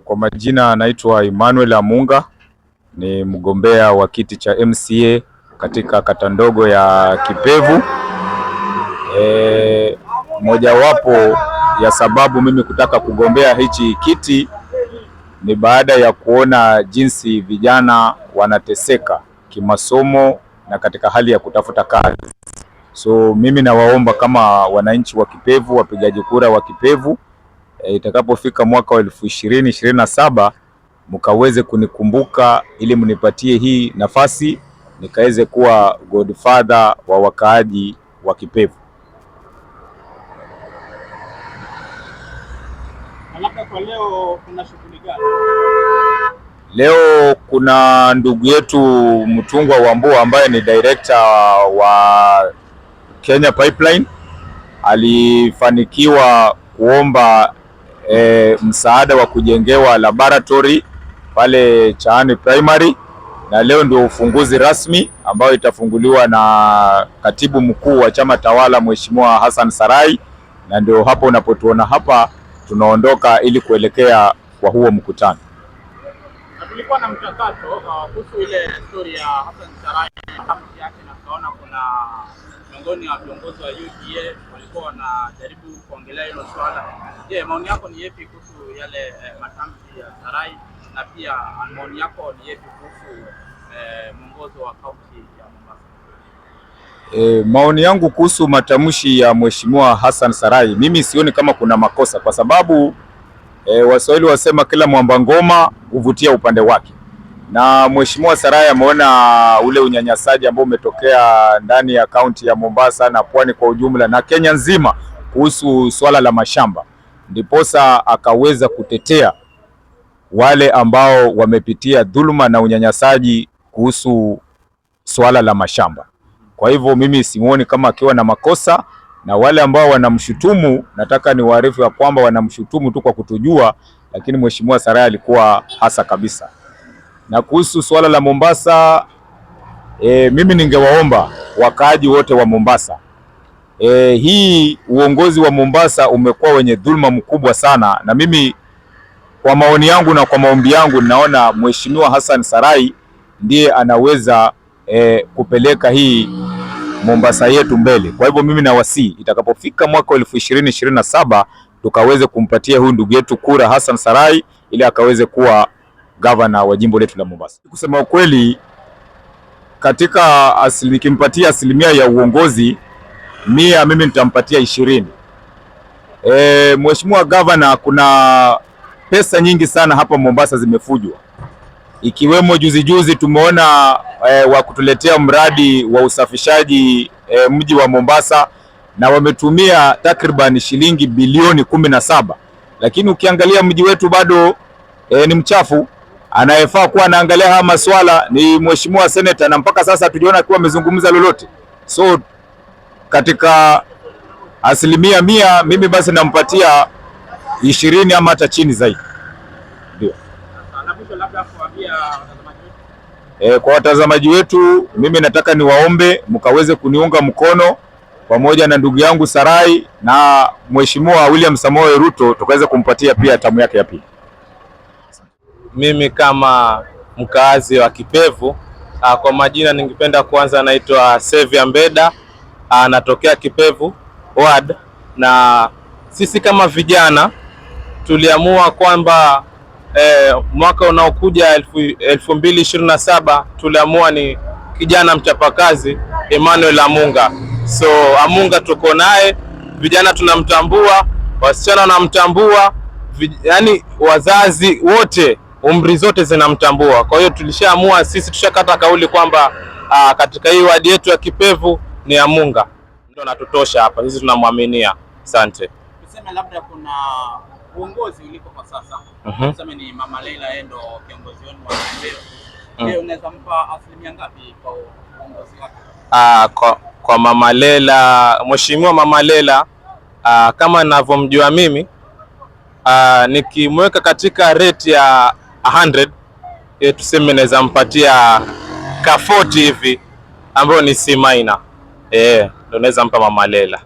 Kwa majina naitwa Emmanuel Amunga, ni mgombea wa kiti cha MCA katika kata ndogo ya Kipevu. Mojawapo ya sababu mimi kutaka kugombea hichi kiti ni baada ya kuona jinsi vijana wanateseka kimasomo na katika hali ya kutafuta kazi. So mimi nawaomba kama wananchi wa Kipevu, wapigaji kura wa Kipevu, itakapofika mwaka wa 2027 mkaweze kunikumbuka ili mnipatie hii nafasi nikaweze kuwa godfather wa wakaaji wa Kipevu. Labda kwa leo kuna shughuli gani? Leo kuna ndugu yetu Mtungwa Wambua ambaye ni director wa Kenya Pipeline, alifanikiwa kuomba msaada wa kujengewa laboratory pale Chaani Primary, na leo ndio ufunguzi rasmi ambao itafunguliwa na katibu mkuu wa chama tawala Mheshimiwa Hassan Sarai, na ndio hapo unapotuona hapa tunaondoka ili kuelekea kwa huo mkutano. Tulikuwa na mchakato kuhusu ile story ya Hassan Sarai yake, na tunaona kuna miongoni wa viongozi wa UDA walikuwa wanajaribu kuongelea hilo swala. Je, maoni yako ni yapi kuhusu yale matamshi ya Sarai, na pia maoni yako ni yapi kuhusu mwongozo wa kaunti ya Mombasa? Maoni yangu kuhusu matamshi ya Mheshimiwa Hassan Sarai, mimi sioni kama kuna makosa, kwa sababu Waswahili wasema kila mwamba ngoma huvutia upande wake, na Mheshimiwa Sarai ameona ule unyanyasaji ambao umetokea ndani ya kaunti ya Mombasa na pwani kwa ujumla na Kenya nzima kuhusu swala la mashamba, ndiposa akaweza kutetea wale ambao wamepitia dhuluma na unyanyasaji kuhusu swala la mashamba. Kwa hivyo mimi simuoni kama akiwa na makosa, na wale ambao wanamshutumu nataka ni waarifu ya kwamba wanamshutumu tu kwa kutujua, lakini Mheshimiwa Sarai alikuwa hasa kabisa. Na kuhusu swala la Mombasa, mimi ningewaomba wakaaji wote wa Mombasa, hii uongozi wa Mombasa umekuwa wenye dhulma mkubwa sana, na mimi kwa maoni yangu na kwa maombi yangu naona Mheshimiwa Hassan Sarai ndiye anaweza kupeleka hii Mombasa yetu mbele. Kwa hivyo mimi nawasihi itakapofika mwaka 2027 tukaweze kumpatia huyu ndugu yetu kura Hassan Sarai ili akaweze kuwa governor wa jimbo letu la Mombasa. Kusema ukweli, katika nikimpatia asilimia ya uongozi 100, mimi nitampatia 20. Mheshimiwa governor, kuna pesa nyingi sana hapa Mombasa zimefujwa, ikiwemo juzi tumeona wa kutuletea mradi wa usafishaji mji wa Mombasa, na wametumia takriban shilingi bilioni 17, lakini ukiangalia mji wetu bado ni mchafu. Anayefaa kuwa anaangalia haya maswala ni Mheshimiwa Senator, na mpaka sasa hatujaona akiwa amezungumza lolote. So katika asilimia 100 mimi basi nampatia 20 ama hata chini zaidi. Ndio. Kwa watazamaji wetu, mimi nataka niwaombe mkaweze kuniunga mkono pamoja na ndugu yangu Sarai na Mheshimiwa William Samoei Ruto tukaweze kumpatia pia tamu yake ya pili. Mimi kama mkaazi wa Kipevu, kwa majina ningependa kuanza, naitwa Sevia Mbeda, natokea Kipevu ward, na sisi kama vijana tuliamua kwamba mwaka unaokuja 2027 tuliamua ni kijana mchapakazi Emmanuel Amunga. So Amunga tuko naye, vijana tunamtambua, wasichana wanamtambua, yani wazazi wote, umri zote zinamtambua. Kwa hiyo tulishaamua sisi, tushakata kauli kwamba katika hii wadi yetu ya Kipevu ni Amunga ndio natutosha hapa, sisi tunamwaminia. Asante. Tuseme labda kuna uongozi ulipo kwa sasa, tuseme ni Mama Leila endo kiongozi wenu wa Kipevu. Je, unaweza mpa asilimia ngapi kwa uongozi wake? Kwa Mama Leila, Mheshimiwa Mama Leila, kama ninavyomjua mimi, nikimweka katika rate ya 100, tuseme naweza mpatia ka 40 hivi, ambayo ni C-. Ndio naweza mpa Mama Leila.